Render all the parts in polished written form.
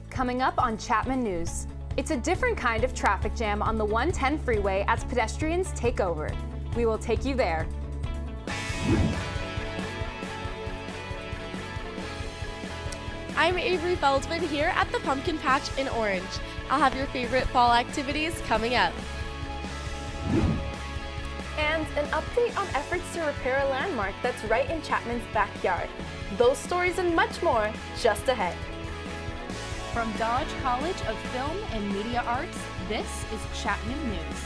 Coming up on Chapman News, it's a different kind of traffic jam on the 110 freeway as pedestrians take over. We will take you there. I'm Avery Feldman here at the Pumpkin Patch in Orange. I'll have your favorite fall activities coming up. And an update on efforts to repair a landmark that's right in Chapman's backyard. Those stories and much more just ahead. From Dodge College of Film and Media Arts, this is Chapman News.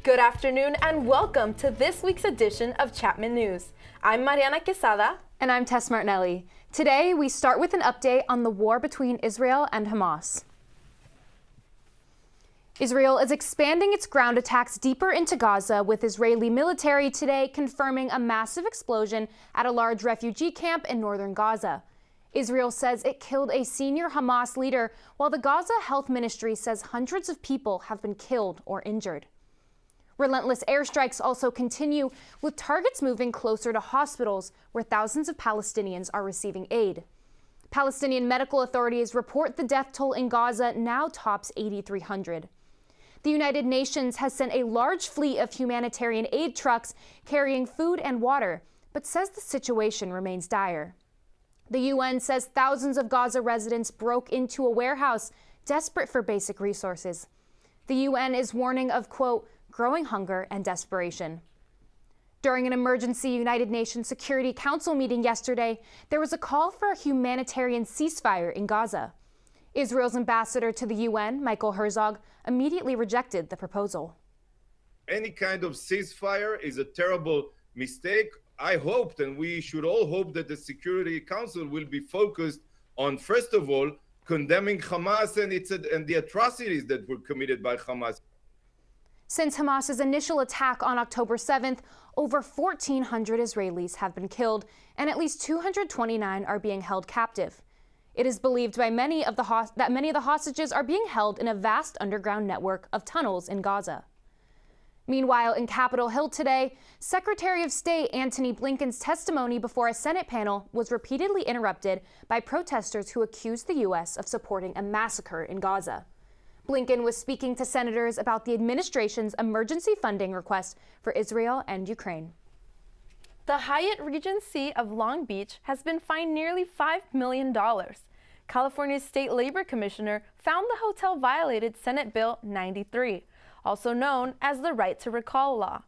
Good afternoon and welcome to this week's edition of Chapman News. I'm Mariana Quesada. And I'm Tess Martinelli. Today, we start with an update on the war between Israel and Hamas. Israel is expanding its ground attacks deeper into Gaza, with Israeli military today confirming a massive explosion at a large refugee camp in northern Gaza. Israel says it killed a senior Hamas leader, while the Gaza Health Ministry says hundreds of people have been killed or injured. Relentless airstrikes also continue, with targets moving closer to hospitals where thousands of Palestinians are receiving aid. Palestinian medical authorities report the death toll in Gaza now tops 8,300. The United Nations has sent a large fleet of humanitarian aid trucks carrying food and water, but says the situation remains dire. The UN says thousands of Gaza residents broke into a warehouse, desperate for basic resources. The UN is warning of, quote, growing hunger and desperation. During an emergency United Nations Security Council meeting yesterday, there was a call for a humanitarian ceasefire in Gaza. Israel's ambassador to the UN, Michael Herzog, immediately rejected the proposal. Any kind of ceasefire is a terrible mistake. I hoped, and we should all hope, that the Security Council will be focused on, first of all, condemning Hamas and the atrocities that were committed by Hamas. Since Hamas's initial attack on October 7th, over 1,400 Israelis have been killed, and at least 229 are being held captive. It is believed by many of the hostages are being held in a vast underground network of tunnels in Gaza. Meanwhile, in Capitol Hill today, Secretary of State Antony Blinken's testimony before a Senate panel was repeatedly interrupted by protesters who accused the U.S. of supporting a massacre in Gaza. Blinken was speaking to senators about the administration's emergency funding request for Israel and Ukraine. The Hyatt Regency of Long Beach has been fined nearly $5 million. California's State Labor Commissioner found the hotel violated Senate Bill 93, also known as the Right to Recall Law.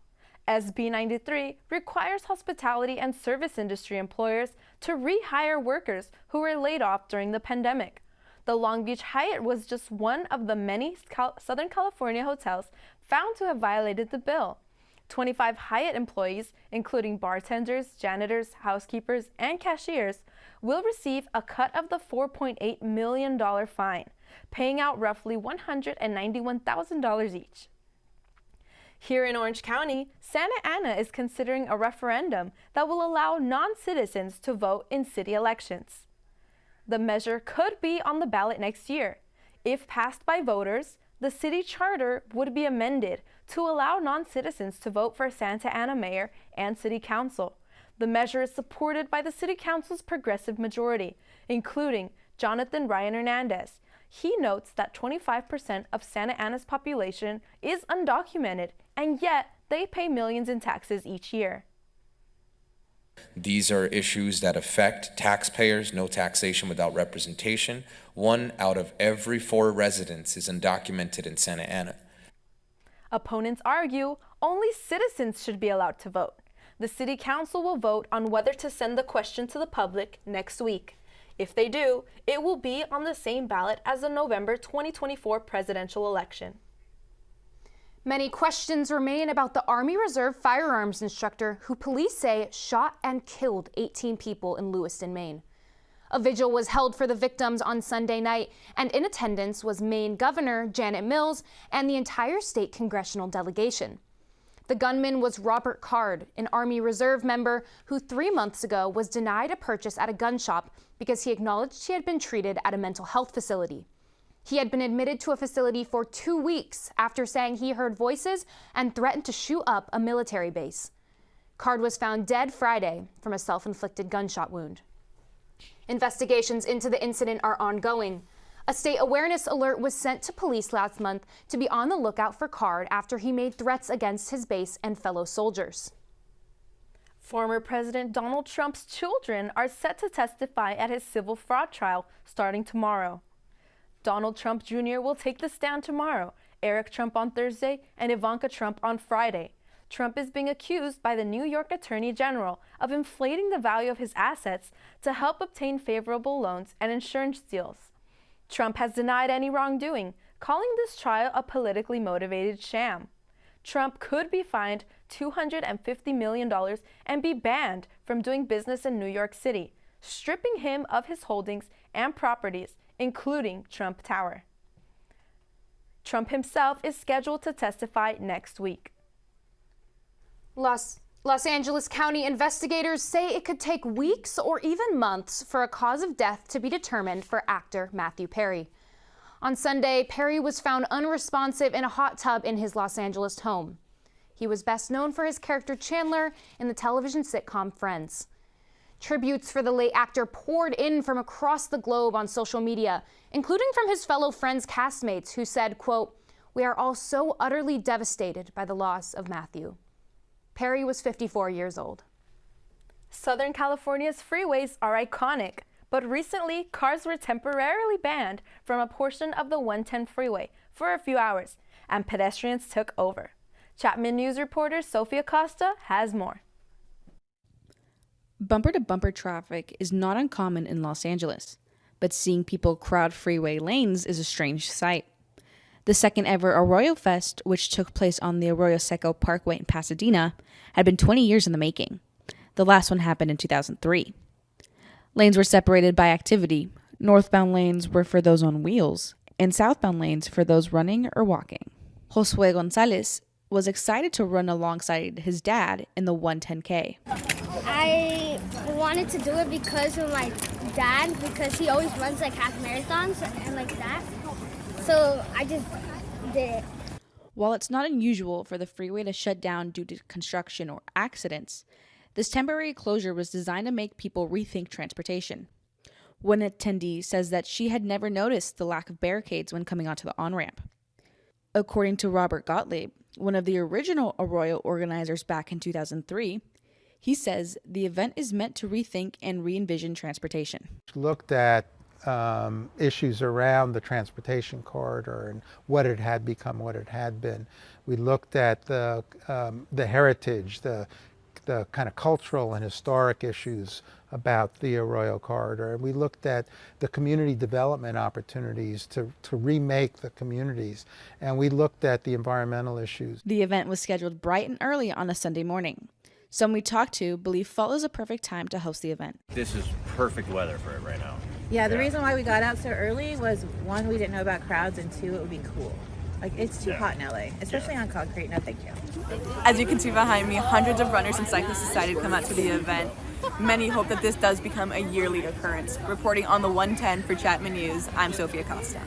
SB 93 requires hospitality and service industry employers to rehire workers who were laid off during the pandemic. The Long Beach Hyatt was just one of the many Southern California hotels found to have violated the bill. 25 Hyatt employees, including bartenders, janitors, housekeepers, and cashiers, will receive a cut of the $4.8 million fine, paying out roughly $191,000 each. Here in Orange County, Santa Ana is considering a referendum that will allow non-citizens to vote in city elections. The measure could be on the ballot next year. If passed by voters, the city charter would be amended to allow non-citizens to vote for Santa Ana mayor and city council. The measure is supported by the city council's progressive majority, including Jonathan Ryan Hernandez. He notes that 25% of Santa Ana's population is undocumented, and yet they pay millions in taxes each year. These are issues that affect taxpayers. No taxation without representation. 1 out of every 4 residents is undocumented in Santa Ana. Opponents argue only citizens should be allowed to vote. The City Council will vote on whether to send the question to the public next week. If they do, it will be on the same ballot as the November 2024 presidential election. Many questions remain about the Army Reserve firearms instructor who police say shot and killed 18 people in Lewiston, Maine. A vigil was held for the victims on Sunday night, and in attendance was Maine Governor Janet Mills and the entire state congressional delegation. The gunman was Robert Card, an Army Reserve member who 3 months ago was denied a purchase at a gun shop because he acknowledged he had been treated at a mental health facility. He had been admitted to a facility for 2 weeks after saying he heard voices and threatened to shoot up a military base. Card was found dead Friday from a self-inflicted gunshot wound. Investigations into the incident are ongoing. A state awareness alert was sent to police last month to be on the lookout for Card after he made threats against his base and fellow soldiers. Former President Donald Trump's children are set to testify at his civil fraud trial starting tomorrow. Donald Trump Jr. will take the stand tomorrow, Eric Trump on Thursday, and Ivanka Trump on Friday. Trump is being accused by the New York Attorney General of inflating the value of his assets to help obtain favorable loans and insurance deals. Trump has denied any wrongdoing, calling this trial a politically motivated sham. Trump could be fined $250 million and be banned from doing business in New York City, stripping him of his holdings and properties, including Trump Tower. Trump himself is scheduled to testify next week. Los Angeles County investigators say it could take weeks or even months for a cause of death to be determined for actor Matthew Perry. On Sunday, Perry was found unresponsive in a hot tub in his Los Angeles home. He was best known for his character Chandler in the television sitcom Friends. Tributes for the late actor poured in from across the globe on social media, including from his fellow Friends castmates who said, quote, "We are all so utterly devastated by the loss of Matthew." Perry was 54 years old. Southern California's freeways are iconic, but recently cars were temporarily banned from a portion of the 110 freeway for a few hours, and pedestrians took over. Chapman News reporter Sophia Costa has more. Bumper-to-bumper traffic is not uncommon in Los Angeles, but seeing people crowd freeway lanes is a strange sight. The second ever Arroyo Fest, which took place on the Arroyo Seco Parkway in Pasadena, had been 20 years in the making. The last one happened in 2003. Lanes were separated by activity. Northbound lanes were for those on wheels, and southbound lanes for those running or walking. Josue Gonzalez was excited to run alongside his dad in the 110K. I wanted to do it because of my dad, because he always runs like half marathons and like that. So I just did it. While it's not unusual for the freeway to shut down due to construction or accidents, this temporary closure was designed to make people rethink transportation. One attendee says that she had never noticed the lack of barricades when coming onto the on-ramp. According to Robert Gottlieb, one of the original Arroyo organizers back in 2003, he says the event is meant to rethink and re-envision transportation. Looked at issues around the transportation corridor and what it had become, what it had been. We looked at the heritage, the kind of cultural and historic issues about the Arroyo corridor. And we looked at the community development opportunities to remake the communities. And we looked at the environmental issues. The event was scheduled bright and early on a Sunday morning. Some we talked to believe fall is a perfect time to host the event. This is perfect weather for it right now. Yeah, the reason why we got out so early was, one, we didn't know about crowds, and two, it would be cool. Like, it's too hot in LA, especially on concrete. No, thank you. As you can see behind me, hundreds of runners and cyclists decided to come out to the event. Many hope that this does become a yearly occurrence. Reporting on the 110 for Chapman News, I'm Sophia Costa.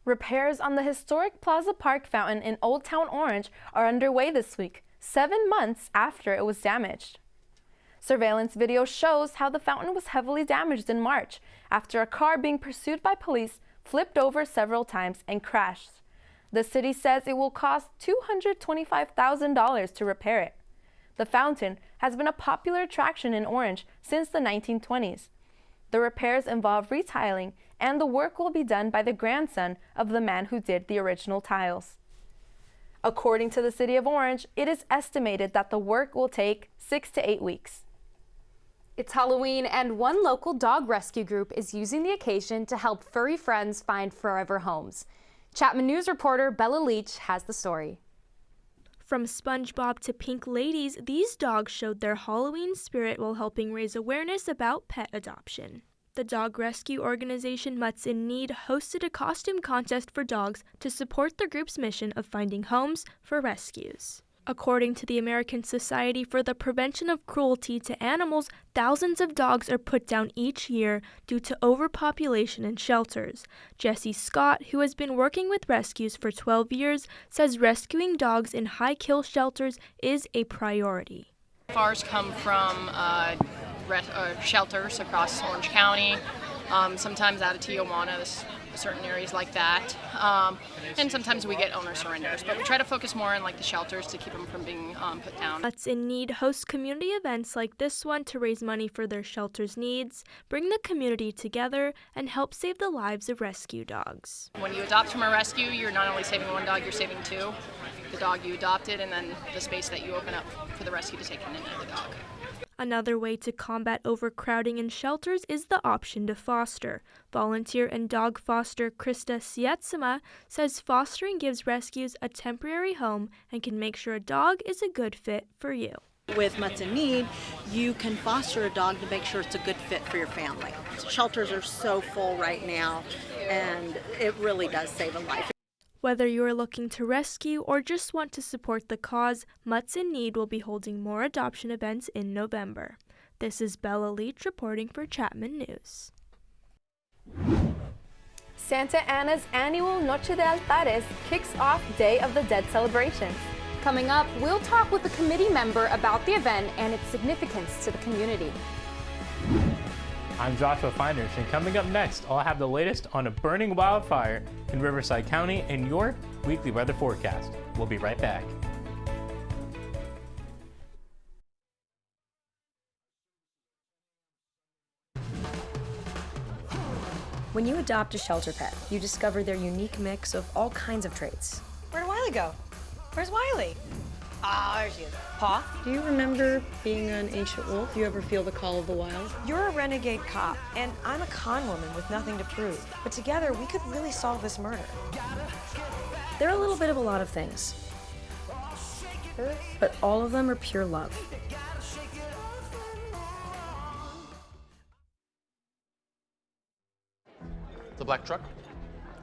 Repairs on the historic Plaza Park fountain in Old Town Orange are underway this week, 7 months after it was damaged. Surveillance video shows how the fountain was heavily damaged in March after a car being pursued by police flipped over several times and crashed. The city says it will cost $225,000 to repair it. The fountain has been a popular attraction in Orange since the 1920s. The repairs involve retiling, and the work will be done by the grandson of the man who did the original tiles. According to the City of Orange, it is estimated that the work will take 6 to 8 weeks. It's Halloween, and one local dog rescue group is using the occasion to help furry friends find forever homes. Chapman News reporter Bella Leach has the story. From SpongeBob to Pink Ladies, these dogs showed their Halloween spirit while helping raise awareness about pet adoption. The dog rescue organization Mutts in Need hosted a costume contest for dogs to support the group's mission of finding homes for rescues. According to the American Society for the Prevention of Cruelty to Animals, thousands of dogs are put down each year due to overpopulation in shelters. Jesse Scott, who has been working with rescues for 12 years, says rescuing dogs in high-kill shelters is a priority. Ours come from shelters across Orange County, sometimes out of Tijuana, certain areas like that, and sometimes we get owner surrenders, but we try to focus more on like the shelters to keep them from being put down. Mutts in Need host community events like this one to raise money for their shelter's needs, bring the community together, and help save the lives of rescue dogs. When you adopt from a rescue, you're not only saving one dog, you're saving two. The dog you adopted and then the space that you open up for the rescue to take in another dog. Another way to combat overcrowding in shelters is the option to foster. Volunteer and dog foster Krista Sietsema says fostering gives rescues a temporary home and can make sure a dog is a good fit for you. With Mutts in Need, you can foster a dog to make sure it's a good fit for your family. Shelters are so full right now, and it really does save a life. Whether you are looking to rescue or just want to support the cause, Mutts in Need will be holding more adoption events in November. This is Bella Leach reporting for Chapman News. Santa Ana's annual Noche de Altares kicks off Day of the Dead celebrations. Coming up, we'll talk with a committee member about the event and its significance to the community. I'm Joshua Finders, and coming up next, I'll have the latest on a burning wildfire in Riverside County and your weekly weather forecast. We'll be right back. When you adopt a shelter pet, you discover their unique mix of all kinds of traits. Where'd Wiley go? Where's Wiley? Ah, there she is. Paw? Do you remember being an ancient wolf? Do you ever feel the call of the wild? You're a renegade cop, and I'm a con woman with nothing to prove. But together, we could really solve this murder. They're a little bit of a lot of things. But all of them are pure love. The black truck?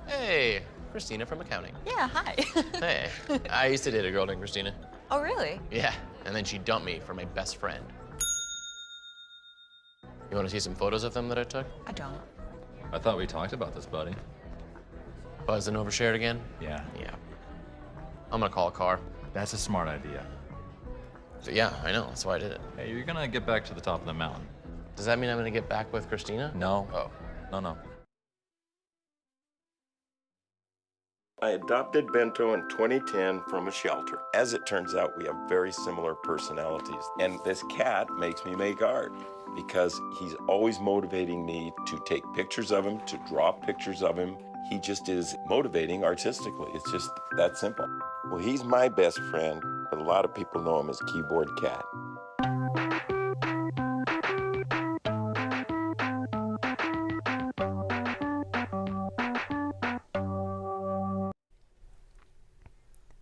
Hey, Christina from accounting. Yeah, hi. Hey, I used to date a girl named Christina. Oh, really? Yeah, and then she dumped me for my best friend. You want to see some photos of them that I took? I don't. I thought we talked about this, buddy. Buzzed and overshared again? Yeah. Yeah. I'm gonna call a car. That's a smart idea. So yeah, I know, that's why I did it. Hey, you're gonna get back to the top of the mountain. Does that mean I'm gonna get back with Christina? No. Oh. No. I adopted Bento in 2010 from a shelter. As it turns out, we have very similar personalities. And this cat makes me make art because he's always motivating me to take pictures of him, to draw pictures of him. He just is motivating artistically. It's just that simple. Well, he's my best friend, but a lot of people know him as Keyboard Cat.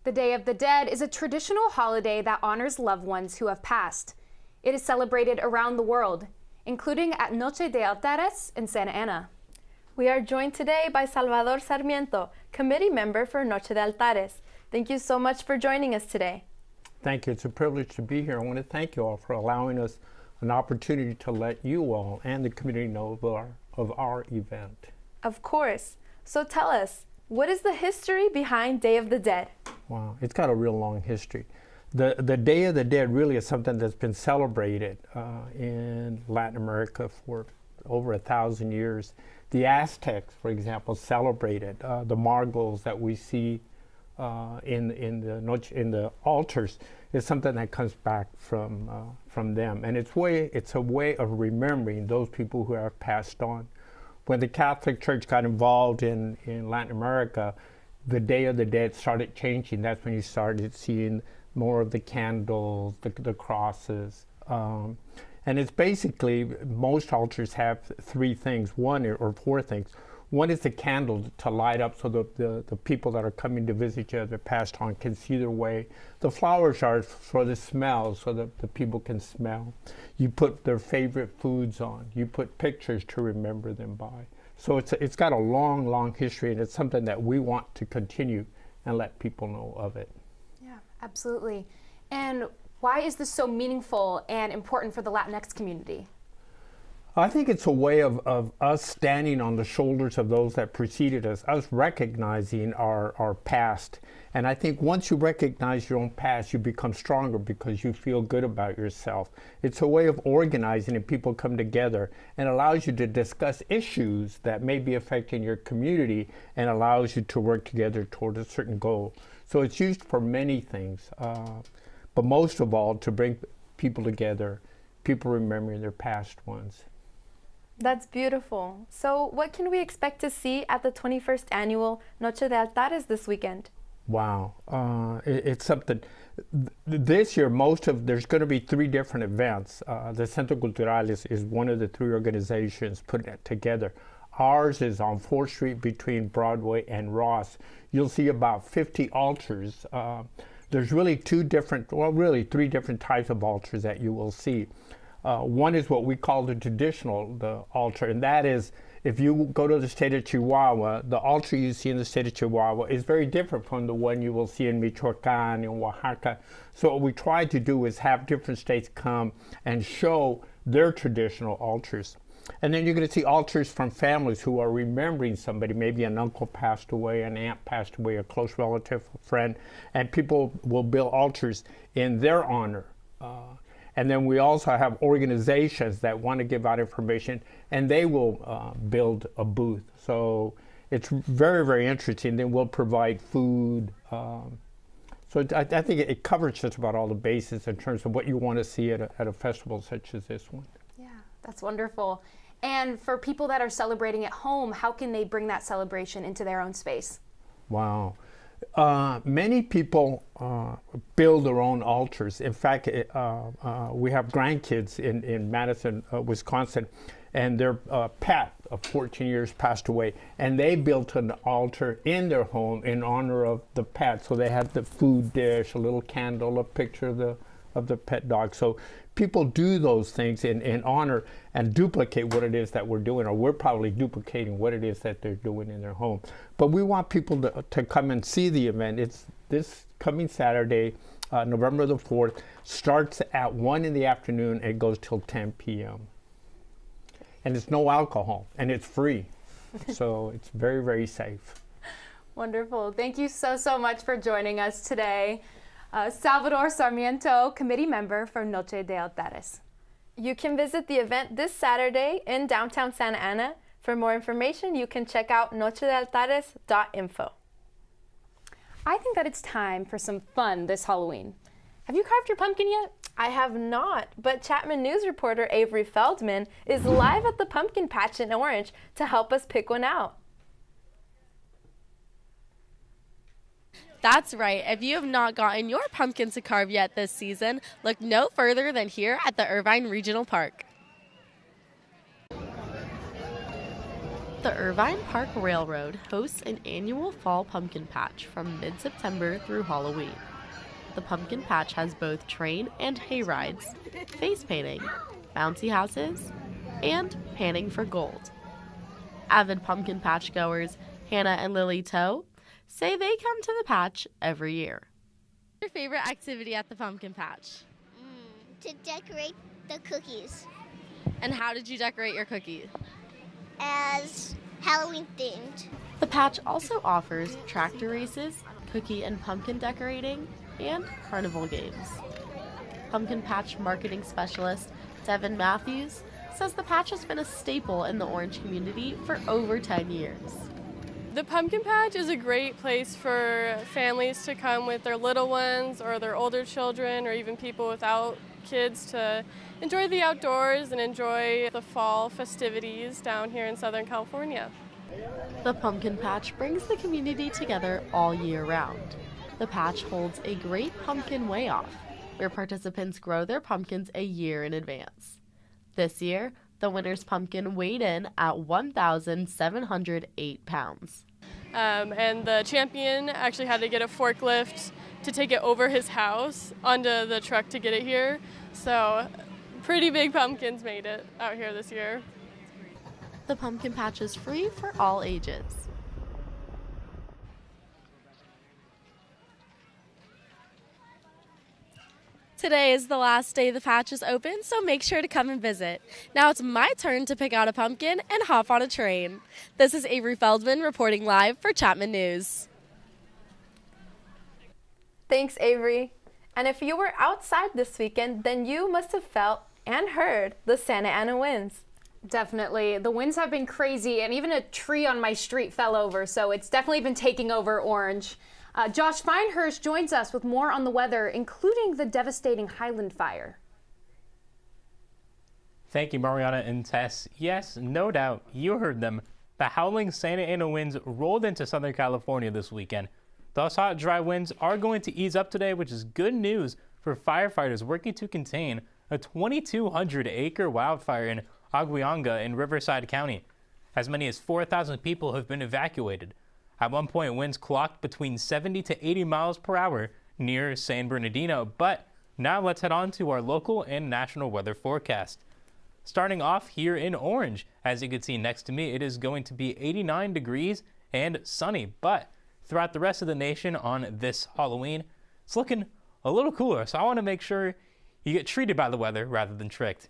The Day of the Dead is a traditional holiday that honors loved ones who have passed. It is celebrated around the world, including at Noche de Altares in Santa Ana. We are joined today by Salvador Sarmiento, committee member for Noche de Altares. Thank you so much for joining us today. Thank you. It's a privilege to be here. I want to thank you all for allowing us an opportunity to let you all and the community know of our event. Of course. So tell us, what is the history behind Day of the Dead? Wow, it's got a real long history. The Day of the Dead really is something that's been celebrated in Latin America for over 1,000 years. The Aztecs, for example, celebrated the margals that we see in the altars is something that comes back from them, and it's a way of remembering those people who have passed on. When the Catholic Church got involved in Latin America, the Day of the Dead started changing. That's when you started seeing more of the candles, the crosses. And it's basically, most altars have three things, or four things. One is the candle to light up so the people that are coming to visit you that passed on can see their way. The flowers are for the smell, so that the people can smell. You put their favorite foods on. You put pictures to remember them by. So it's got a long, long history, and it's something that we want to continue and let people know of it. Yeah, absolutely. And why is this so meaningful and important for the Latinx community? I think it's a way of us standing on the shoulders of those that preceded us recognizing our past. And I think once you recognize your own past, you become stronger because you feel good about yourself. It's a way of organizing and people come together and allows you to discuss issues that may be affecting your community and allows you to work together toward a certain goal. So it's used for many things, but most of all to bring people together, people remembering their past ones. That's beautiful. So what can we expect to see at the 21st annual Noche de Altares this weekend? Wow, it's something. This year, there's going to be 3 different events. The Centro Cultural is one of the 3 organizations putting it together. Ours is on 4th Street between Broadway and Ross. You'll see about 50 altars. There's really 3 different types of altars that you will see. One is what we call the altar, and that is, if you go to the state of Chihuahua, the altar you see in the state of Chihuahua is very different from the one you will see in Michoacán, in Oaxaca. So what we try to do is have different states come and show their traditional altars. And then you're going to see altars from families who are remembering somebody, maybe an uncle passed away, an aunt passed away, a close relative, a friend, and people will build altars in their honor. And then we also have organizations that want to give out information, and they will build a booth. So it's very, very interesting. Then we'll provide food. So I think it covers just about all the bases in terms of what you want to see at a festival such as this one. Yeah, that's wonderful. And for people that are celebrating at home, how can they bring that celebration into their own space? Wow. Many people build their own altars. In fact, we have grandkids in Madison, Wisconsin, and their pet of 14 years passed away, and they built an altar in their home in honor of the pet. So they had the food dish, a little candle, a picture of the pet dog. So people do those things in honor and duplicate what it is that we're doing, or we're probably duplicating what it is that they're doing in their home. But we want people to come and see the event. It's this coming Saturday, November the 4th, starts at 1 in the afternoon and goes till 10 p.m. And it's no alcohol, and it's free. So it's very, very safe. Wonderful. Thank you so much for joining us today. Salvador Sarmiento, committee member for Noche de Altares. You can visit the event this Saturday in downtown Santa Ana. For more information, you can check out nochedealtares.info. I think that it's time for some fun this Halloween. Have you carved your pumpkin yet? I have not, but Chapman News reporter Avery Feldman is live at the pumpkin patch in Orange to help us pick one out. That's right. If you have not gotten your pumpkin to carve yet this season, look no further than here at the Irvine Regional Park. The Irvine Park Railroad hosts an annual fall pumpkin patch from mid-September through Halloween. The pumpkin patch has both train and hay rides, face painting, bouncy houses, and panning for gold. Avid pumpkin patch goers Hannah and Lily Toe say they come to the patch every year. Your favorite activity at the pumpkin patch? To decorate the cookies. And how did you decorate your cookie? As Halloween themed. The patch also offers tractor races, cookie and pumpkin decorating, and carnival games. Pumpkin patch marketing specialist Devin Matthews says the patch has been a staple in the Orange community for over 10 years. The pumpkin patch is a great place for families to come with their little ones or their older children or even people without kids to enjoy the outdoors and enjoy the fall festivities down here in Southern California. The pumpkin patch brings the community together all year round. The patch holds a Great Pumpkin Weigh-Off, where participants grow their pumpkins a year in advance. This year, the winner's pumpkin weighed in at 1,708 pounds. And the champion actually had to get a forklift to take it over his house onto the truck to get it here. So pretty big pumpkins made it out here this year. The pumpkin patch is free for all ages. Today is the last day the patch is open, so make sure to come and visit. Now it's my turn to pick out a pumpkin and hop on a train. This is Avery Feldman reporting live for Chapman News. Thanks, Avery. And if you were outside this weekend, then you must have felt and heard the Santa Ana winds. Definitely. The winds have been crazy, and even a tree on my street fell over, so it's definitely been taking over Orange. Josh Feinhurst joins us with more on the weather, including the devastating Highland fire. Thank you, Mariana and Tess. Yes, no doubt, you heard them. The howling Santa Ana winds rolled into Southern California this weekend. Those hot, dry winds are going to ease up today, which is good news for firefighters working to contain a 2,200-acre wildfire in Aguayanga in Riverside County. As many as 4,000 people have been evacuated. At one point, winds clocked between 70 to 80 miles per hour near San Bernardino. But now let's head on to our local and national weather forecast. Starting off here in Orange, as you can see next to me, it is going to be 89 degrees and sunny. But throughout the rest of the nation on this Halloween, it's looking a little cooler. So I want to make sure you get treated by the weather rather than tricked.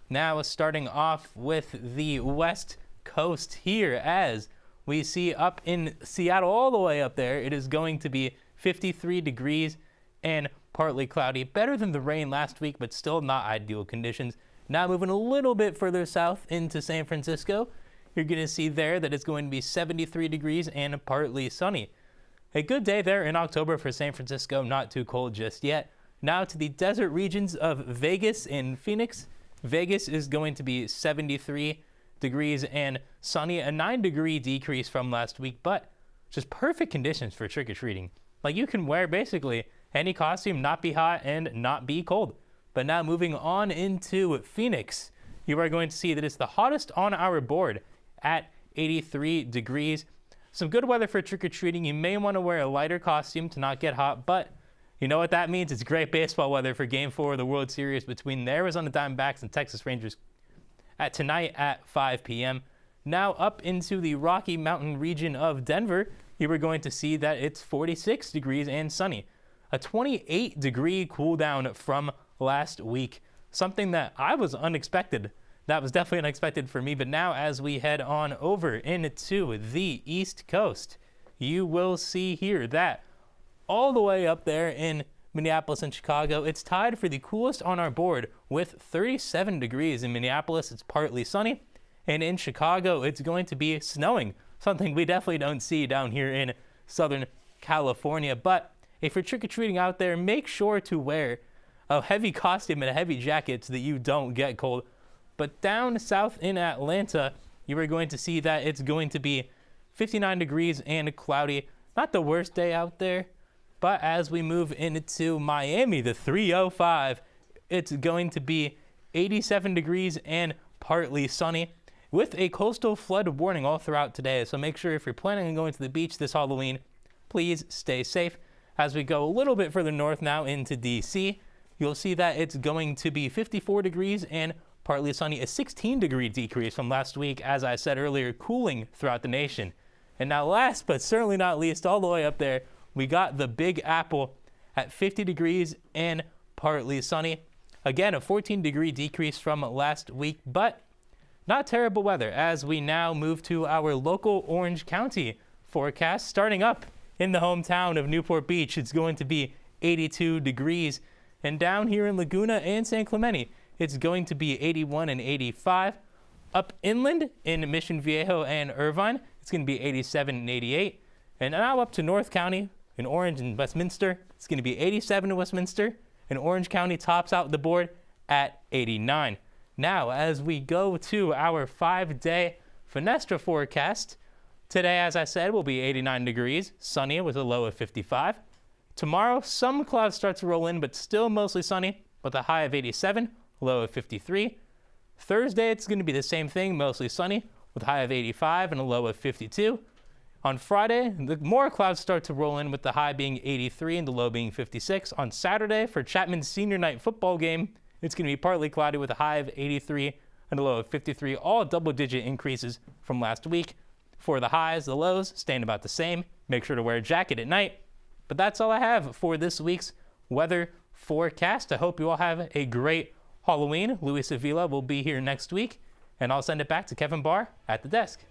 Now starting off with the West Coast here, as we see up in Seattle all the way up there, it is going to be 53 degrees and partly cloudy. Better than the rain last week, but still not ideal conditions. Now moving a little bit further south into San Francisco, you're going to see there that it's going to be 73 degrees and partly sunny. A good day there in October for San Francisco, not too cold just yet. Now to the desert regions of Vegas and Phoenix. Vegas is going to be 73 degrees and sunny, a 9-degree decrease from last week, but just perfect conditions for trick-or-treating. Like, you can wear basically any costume, not be hot and not be cold. But now moving on into Phoenix, you are going to see that it's the hottest on our board at 83 degrees. Some good weather for trick-or-treating. You may want to wear a lighter costume to not get hot, but you know what that means? It's great baseball weather for Game 4 of the World Series between the Arizona Diamondbacks and Texas Rangers tonight at 5 p.m. Now up into the Rocky Mountain region of Denver, you are going to see that it's 46 degrees and sunny. A 28-degree cool down from last week. Something that I was unexpected. That was definitely unexpected for me. But now as we head on over into the East Coast, you will see here that all the way up there in Minneapolis and Chicago, it's tied for the coolest on our board with 37 degrees. In Minneapolis, it's partly sunny, and in Chicago, it's going to be snowing, something we definitely don't see down here in Southern California. But if you're trick-or-treating out there, make sure to wear a heavy costume and a heavy jacket so that you don't get cold. But down south in Atlanta, you are going to see that it's going to be 59 degrees and cloudy. Not the worst day out there. But as we move into Miami, the 305, it's going to be 87 degrees and partly sunny with a coastal flood warning all throughout today. So make sure if you're planning on going to the beach this Halloween, please stay safe. As we go a little bit further north now into D.C., you'll see that it's going to be 54 degrees and partly sunny, a 16-degree decrease from last week, as I said earlier, cooling throughout the nation. And now last but certainly not least, all the way up there, we got the Big Apple at 50 degrees and partly sunny. Again, a 14-degree decrease from last week, but not terrible weather as we now move to our local Orange County forecast. Starting up in the hometown of Newport Beach, it's going to be 82 degrees. And down here in Laguna and San Clemente, it's going to be 81 and 85. Up inland in Mission Viejo and Irvine, it's going to be 87 and 88. And now up to North County, in Orange and Westminster, it's going to be 87 in Westminster, and Orange County tops out the board at 89. Now, as we go to our 5-day Fenestra forecast, today, as I said, will be 89 degrees, sunny with a low of 55. Tomorrow, some clouds start to roll in, but still mostly sunny with a high of 87, low of 53. Thursday, it's going to be the same thing, mostly sunny with a high of 85 and a low of 52. On Friday, the more clouds start to roll in with the high being 83 and the low being 56. On Saturday, for Chapman's senior night football game, it's going to be partly cloudy with a high of 83 and a low of 53, all double-digit increases from last week. For the highs, the lows staying about the same. Make sure to wear a jacket at night. But that's all I have for this week's weather forecast. I hope you all have a great Halloween. Luis Avila will be here next week, and I'll send it back to Kevin Barr at the desk.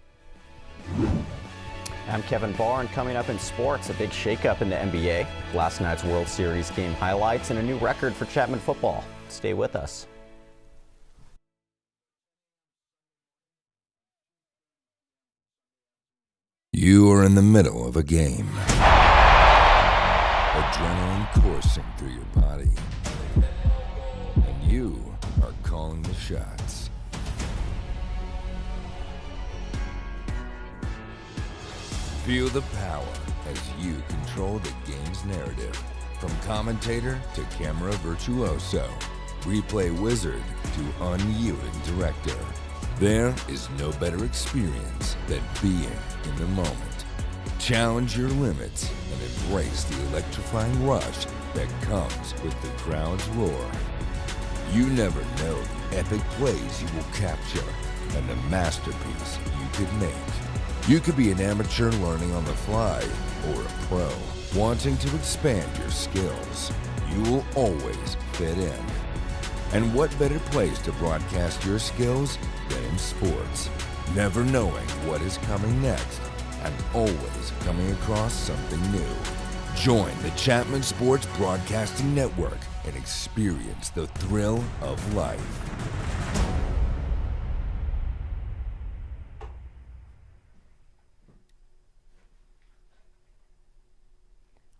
I'm Kevin Barr, and coming up in sports, a big shakeup in the NBA. Last night's World Series game highlights and a new record for Chapman football. Stay with us. You are in the middle of a game. Adrenaline coursing through your body. And you are calling the shots. Feel the power as you control the game's narrative. From commentator to camera virtuoso, replay wizard to unyielding director. There is no better experience than being in the moment. Challenge your limits and embrace the electrifying rush that comes with the crowd's roar. You never know the epic plays you will capture and the masterpiece you could make. You could be an amateur learning on the fly or a pro wanting to expand your skills. You will always fit in. And what better place to broadcast your skills than in sports? Never knowing what is coming next and always coming across something new. Join the Chapman Sports Broadcasting Network and experience the thrill of life.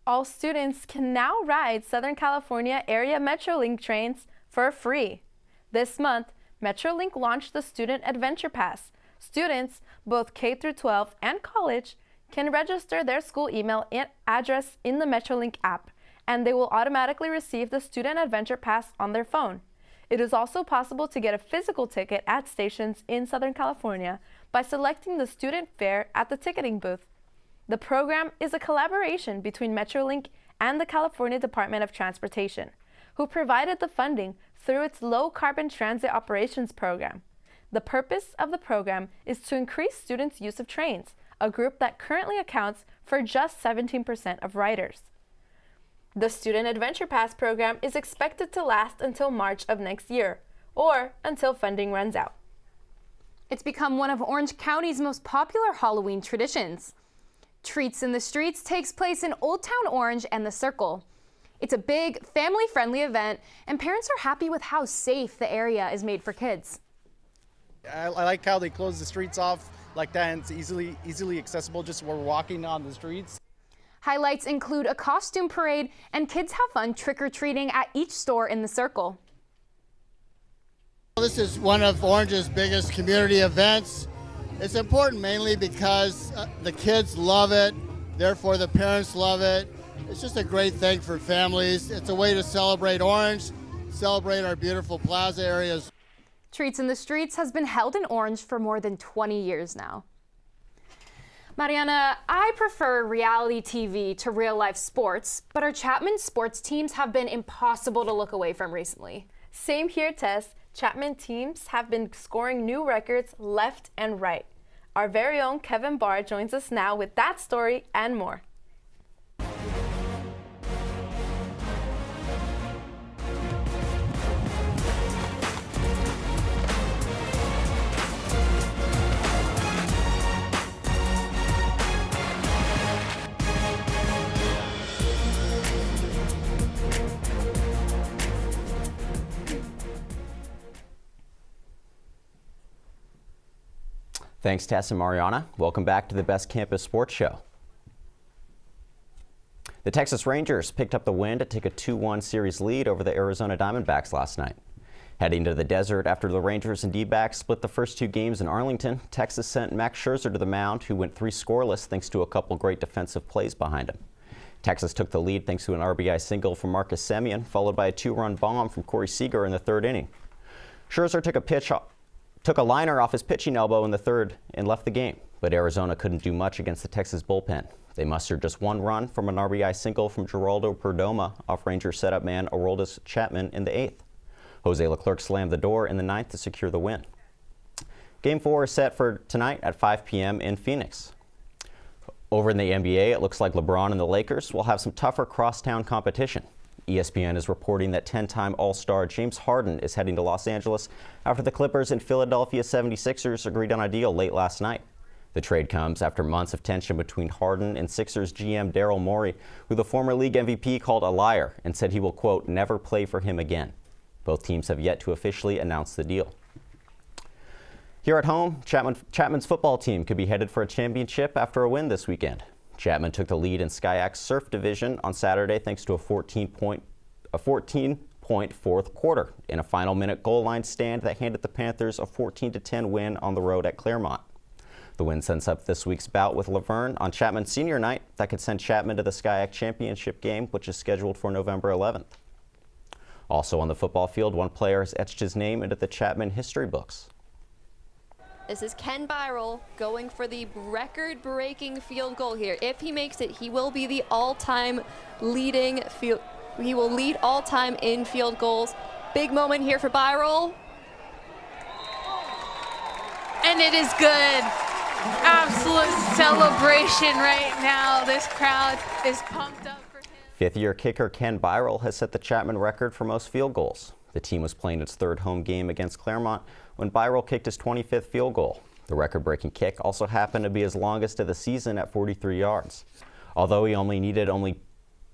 All students can now ride Southern California area Metrolink trains for free. This month, Metrolink launched the Student Adventure Pass. Students, both K through 12 and college, can register their school email and address in the Metrolink app, and they will automatically receive the Student Adventure Pass on their phone. It is also possible to get a physical ticket at stations in Southern California by selecting the student fare at the ticketing booth. The program is a collaboration between Metrolink and the California Department of Transportation, who provided the funding through its Low Carbon Transit Operations Program. The purpose of the program is to increase students' use of trains, a group that currently accounts for just 17% of riders. The Student Adventure Pass program is expected to last until March of next year, or until funding runs out. It's become one of Orange County's most popular Halloween traditions. Treats in the Streets takes place in Old Town Orange and the Circle. It's a big, family-friendly event, and parents are happy with how safe the area is made for kids. I like how they close the streets off like that, and it's easily accessible just when we're walking on the streets. Highlights include a costume parade, and kids have fun trick-or-treating at each store in the Circle. This is one of Orange's biggest community events. It's important mainly because the kids love it, therefore the parents love it. It's just a great thing for families. It's a way to celebrate Orange, celebrate our beautiful Plaza areas. Treats in the Streets has been held in Orange for more than 20 years now. Mariana, I prefer reality TV to real-life sports, but our Chapman sports teams have been impossible to look away from recently. Same here, Tess. Chapman teams have been scoring new records left and right. Our very own Kevin Barr joins us now with that story and more. Thanks, Tess and Mariana. Welcome back to the Best Campus Sports Show. The Texas Rangers picked up the win to take a 2-1 series lead over the Arizona Diamondbacks last night. Heading to the desert after the Rangers and D-backs split the first two games in Arlington, Texas sent Max Scherzer to the mound, who went 3 scoreless thanks to a couple great defensive plays behind him. Texas took the lead thanks to an RBI single from Marcus Semien, followed by a 2-run bomb from Corey Seager in the third inning. Scherzer took a liner off his pitching elbow in the third and left the game, but Arizona couldn't do much against the Texas bullpen. They mustered just 1 run from an RBI single from Geraldo Perdomo off Rangers setup man Aroldis Chapman in the 8th. Jose Leclerc slammed the door in the 9th to secure the win. Game 4 is set for tonight at 5 p.m. in Phoenix. Over in the NBA, it looks like LeBron and the Lakers will have some tougher crosstown competition. ESPN is reporting that 10-time All-Star James Harden is heading to Los Angeles after the Clippers and Philadelphia 76ers agreed on a deal late last night. The trade comes after months of tension between Harden and Sixers GM Daryl Morey, who the former league MVP called a liar and said he will, quote, never play for him again. Both teams have yet to officially announce the deal. Here at home, Chapman's football team could be headed for a championship after a win this weekend. Chapman took the lead in SCIAC's Surf Division on Saturday thanks to a 14-point fourth quarter in a final-minute goal line stand that handed the Panthers a 14-10 win on the road at Claremont. The win sets up this week's bout with Laverne on Chapman's senior night that could send Chapman to the SCIAC championship game, which is scheduled for November 11th. Also on the football field, one player has etched his name into the Chapman history books. This is Ken Birel going for the record-breaking field goal here. If he makes it, he will be the all-time leading field. He will lead all-time in field goals. Big moment here for Birel. And it is good. Absolute celebration right now. This crowd is pumped up for him. Fifth-year kicker Ken Birel has set the Chapman record for most field goals. The team was playing its third home game against Claremont when Birel kicked his 25th field goal. The record-breaking kick also happened to be his longest of the season at 43 yards. Although he needed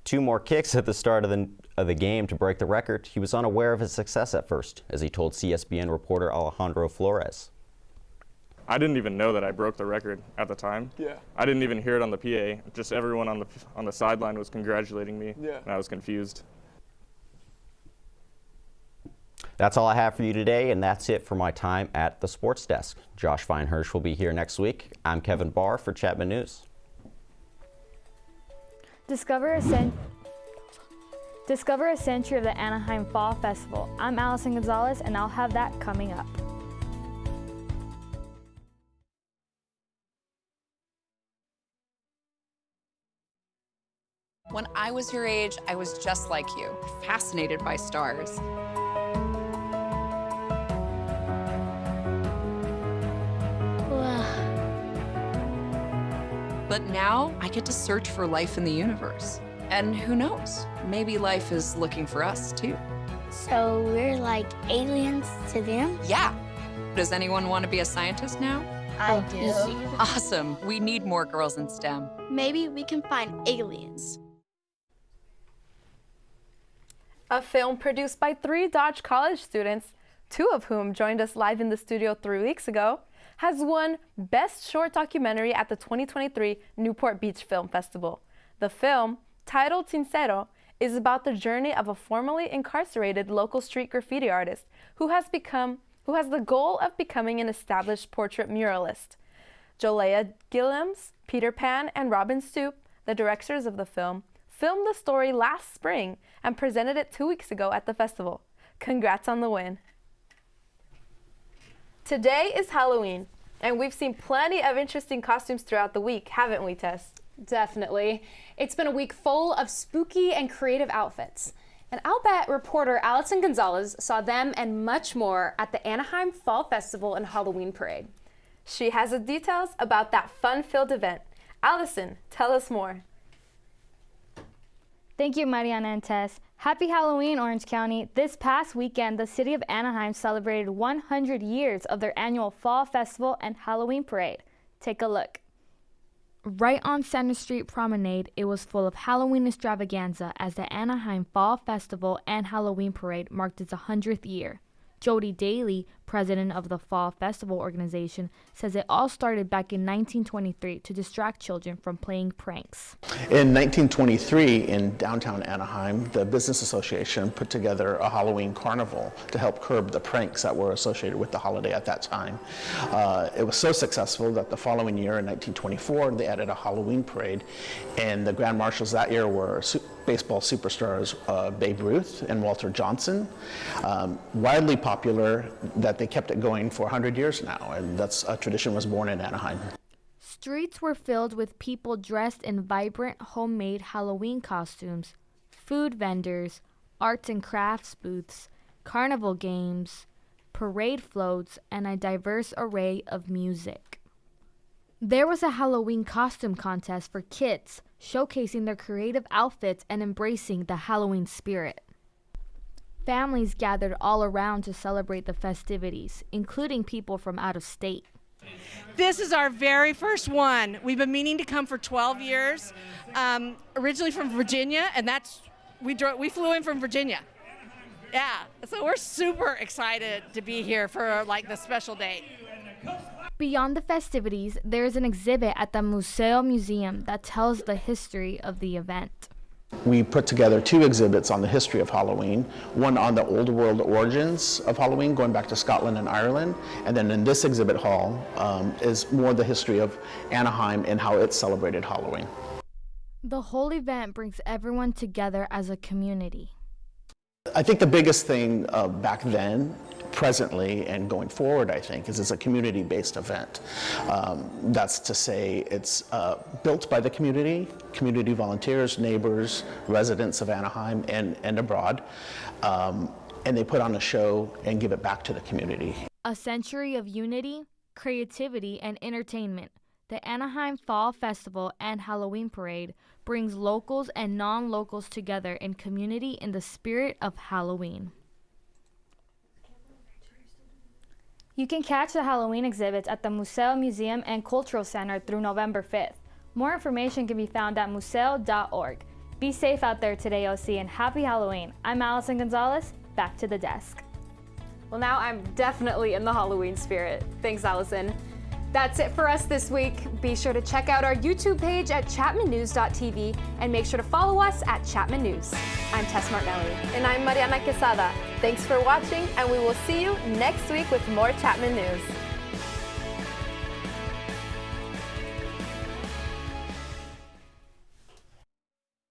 2 more kicks at the start of the game to break the record, he was unaware of his success at first, as he told CSBN reporter Alejandro Flores. I didn't even know that I broke the record at the time. Yeah. I didn't even hear it on the PA. Just everyone on the sideline was congratulating me, and I was confused. That's all I have for you today, and that's it for my time at the Sports Desk. Josh Feinhersh will be here next week. I'm Kevin Barr for Chapman News. Discover a century of the Anaheim Fall Festival. I'm Allison Gonzalez, and I'll have that coming up. When I was your age, I was just like you, fascinated by stars. But now I get to search for life in the universe. And who knows, maybe life is looking for us too. So we're like aliens to them? Yeah. Does anyone want to be a scientist now? I do. Awesome. We need more girls in STEM. Maybe we can find aliens. A film produced by 3 Dodge College students, 2 of whom joined us live in the studio 3 weeks ago, has won Best Short Documentary at the 2023 Newport Beach Film Festival. The film, titled Sincero, is about the journey of a formerly incarcerated local street graffiti artist who has the goal of becoming an established portrait muralist. Jolea Gillems, Peter Pan, and Robin Stoop, the directors of the film, filmed the story last spring and presented it 2 weeks ago at the festival. Congrats on the win. Today is Halloween, and we've seen plenty of interesting costumes throughout the week, haven't we, Tess? Definitely. It's been a week full of spooky and creative outfits. And I'll bet reporter Allison Gonzalez saw them and much more at the Anaheim Fall Festival and Halloween Parade. She has the details about that fun-filled event. Allison, tell us more. Thank you, Mariana and Tess. Happy Halloween, Orange County. This past weekend, the city of Anaheim celebrated 100 years of their annual Fall Festival and Halloween Parade. Take a look. Right on Center Street Promenade, it was full of Halloween extravaganza as the Anaheim Fall Festival and Halloween Parade marked its 100th year. Jody Daly, president of the Fall Festival organization, says it all started back in 1923 to distract children from playing pranks. In 1923, in downtown Anaheim, the Business Association put together a Halloween carnival to help curb the pranks that were associated with the holiday at that time. It was so successful that the following year, in 1924, they added a Halloween parade, and the Grand Marshals that year were baseball superstars Babe Ruth and Walter Johnson. Widely popular that they kept it going for 100 years now, and that's a tradition was born in Anaheim. Streets were filled with people dressed in vibrant homemade Halloween costumes, food vendors, arts and crafts booths, carnival games, parade floats, and a diverse array of music. There was a Halloween costume contest for kids, showcasing their creative outfits and embracing the Halloween spirit. Families gathered all around to celebrate the festivities, including people from out of state. This is our very first one. We've been meaning to come for 12 years, originally from Virginia, and we flew in from Virginia. Yeah, so we're super excited to be here for like the special day. Beyond the festivities, there is an exhibit at the Museo Museum that tells the history of the event. We put together 2 exhibits on the history of Halloween, one on the old world origins of Halloween, going back to Scotland and Ireland, and then in this exhibit hall is more the history of Anaheim and how it celebrated Halloween. The whole event brings everyone together as a community. I think the biggest thing back then, presently, and going forward, I think, is it's a community-based event. That's to say it's built by the community volunteers, neighbors, residents of Anaheim and abroad, and they put on a show and give it back to the community. A century of unity, creativity, and entertainment. The Anaheim Fall Festival and Halloween Parade brings locals and non-locals together in community in the spirit of Halloween. You can catch the Halloween exhibits at the Museo Museum and Cultural Center through November 5th. More information can be found at museo.org. Be safe out there today, OC, and happy Halloween. I'm Allison Gonzalez. Back to the desk. Well, now I'm definitely in the Halloween spirit. Thanks, Allison. That's it for us this week. Be sure to check out our YouTube page at chapmannews.tv and make sure to follow us at Chapman News. I'm Tess Martinelli. And I'm Mariana Quesada. Thanks for watching, and we will see you next week with more Chapman News.